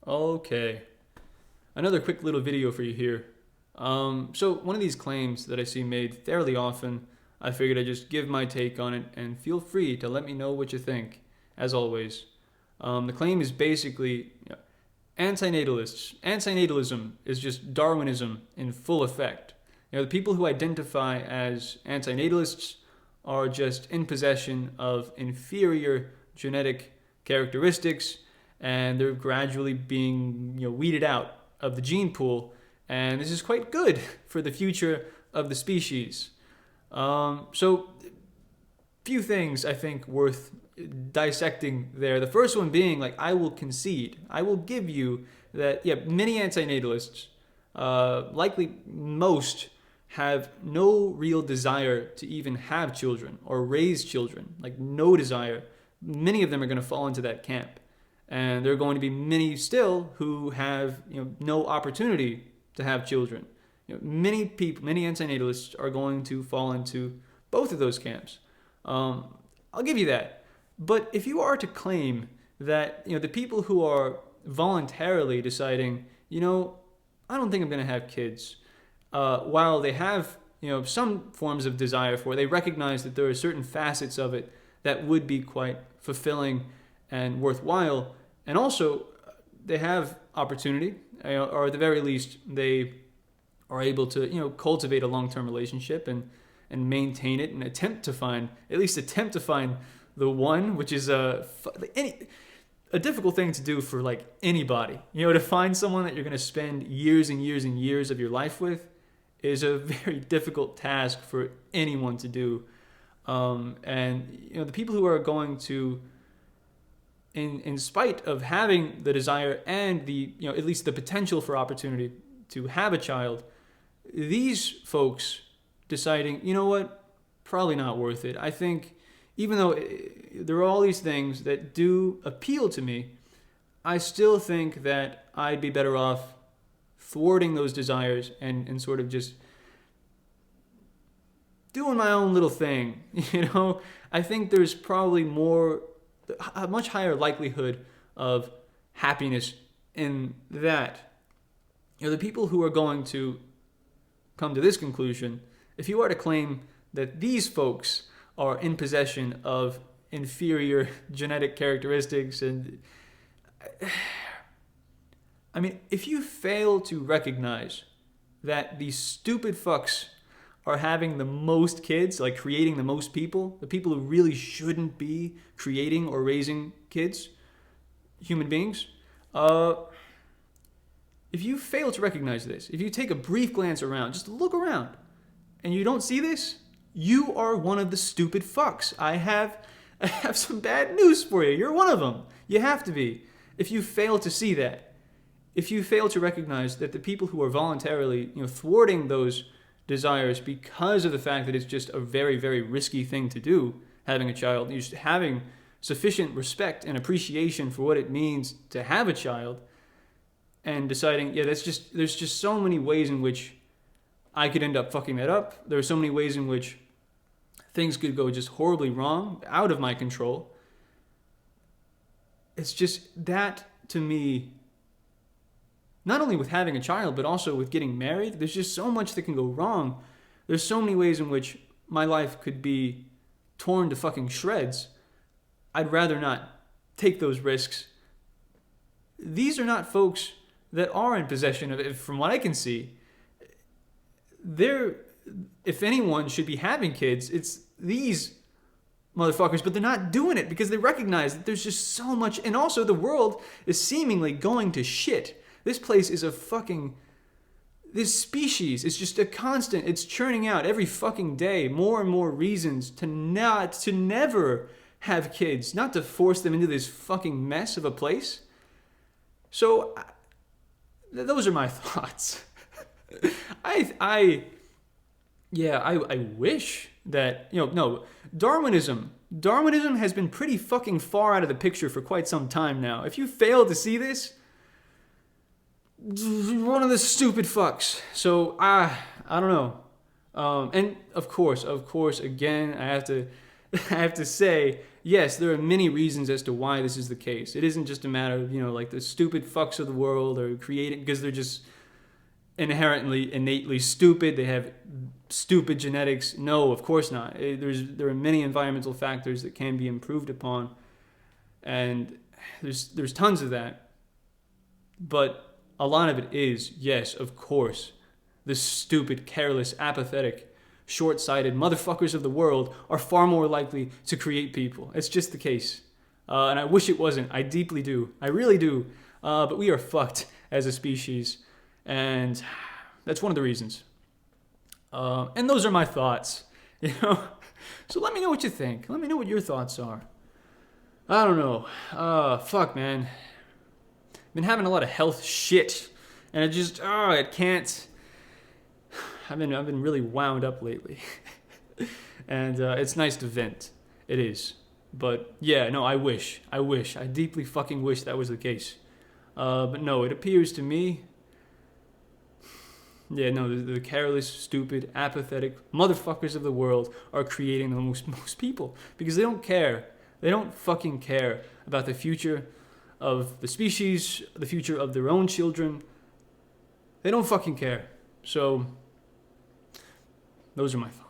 Okay, another quick little video for you here. So one of these claims that I see made fairly often, I figured I'd just give my take on it and feel free to let me know what you think, as always. The claim is basically antinatalists. Antinatalism is just Darwinism in full effect. The people who identify as antinatalists are just in possession of inferior genetic characteristics, and they're gradually being weeded out of the gene pool, and this is quite good for the future of the species. So, few things I think worth dissecting there. The first one being, like, I will concede, I will give you that, yeah, many antinatalists, likely most, have no real desire to even have children or raise children. Like, no desire. Many of them are going to fall into that camp. And there are going to be many still who have no opportunity to have children. Many people, many antinatalists are going to fall into both of those camps. I'll give you that. But if you are to claim that the people who are voluntarily deciding, I don't think I'm going to have kids, while they have some forms of desire for it, they recognize that there are certain facets of it that would be quite fulfilling and worthwhile. And also, they have opportunity, or at the very least, they are able to, cultivate a long-term relationship and maintain it and attempt to find the one, which is a difficult thing to do for like anybody. To find someone that you're going to spend years and years and years of your life with is a very difficult task for anyone to do. And the people who are going to, in spite of having the desire and the at least the potential for opportunity to have a child, these folks deciding, what, probably not worth it. I think even though there are all these things that do appeal to me, I still think that I'd be better off thwarting those desires and sort of just doing my own little thing. I think there's probably a much higher likelihood of happiness in that. The people who are going to come to this conclusion, if you are to claim that these folks are in possession of inferior genetic characteristics, and I mean, if you fail to recognize that these stupid fucks are having the most kids, like creating the most people, the people who really shouldn't be creating or raising kids, human beings, if you fail to recognize this, if you take a brief glance around, just look around, and you don't see this, you are one of the stupid fucks. I have some bad news for you. You're one of them. You have to be. If you fail to see that, if you fail to recognize that the people who are voluntarily, thwarting those desires because of the fact that it's just a very, very risky thing to do, having a child, just having sufficient respect and appreciation for what it means to have a child, and deciding, there's just so many ways in which I could end up fucking that up. There are so many ways in which things could go just horribly wrong, out of my control. It's just that, to me, not only with having a child, but also with getting married, there's just so much that can go wrong. There's so many ways in which my life could be torn to fucking shreds. I'd rather not take those risks. These are not folks that are in possession of it, from what I can see. If anyone should be having kids, it's these motherfuckers, but they're not doing it because they recognize that there's just so much, and also the world is seemingly going to shit. This place is this species is just a constant, it's churning out every fucking day more and more reasons to never have kids, not to force them into this fucking mess of a place. So, those are my thoughts. I wish that, no, Darwinism has been pretty fucking far out of the picture for quite some time now. If you fail to see this, one of the stupid fucks. So, I don't know. And of course, again, I have to I have to say, yes, there are many reasons as to why this is the case. It isn't just a matter of, like the stupid fucks of the world are created because they're just innately stupid. They have stupid genetics. No, of course not. There are many environmental factors that can be improved upon, and there's tons of that. But a lot of it is, yes, of course, the stupid, careless, apathetic, short-sighted motherfuckers of the world are far more likely to create people. It's just the case. And I wish it wasn't. I deeply do. I really do. But we are fucked as a species. And that's one of the reasons. And those are my thoughts. So let me know what you think. Let me know what your thoughts are. I don't know. Fuck, man. Been having a lot of health shit. And it can't... I've been really wound up lately. And it's nice to vent. It is. But yeah, no, I deeply fucking wish that was the case. But no, it appears to me... Yeah, no, the careless, stupid, apathetic motherfuckers of the world are creating the most people. Because they don't care. They don't fucking care about the future of the species, the future of their own children. They don't fucking care. So... those are my thoughts.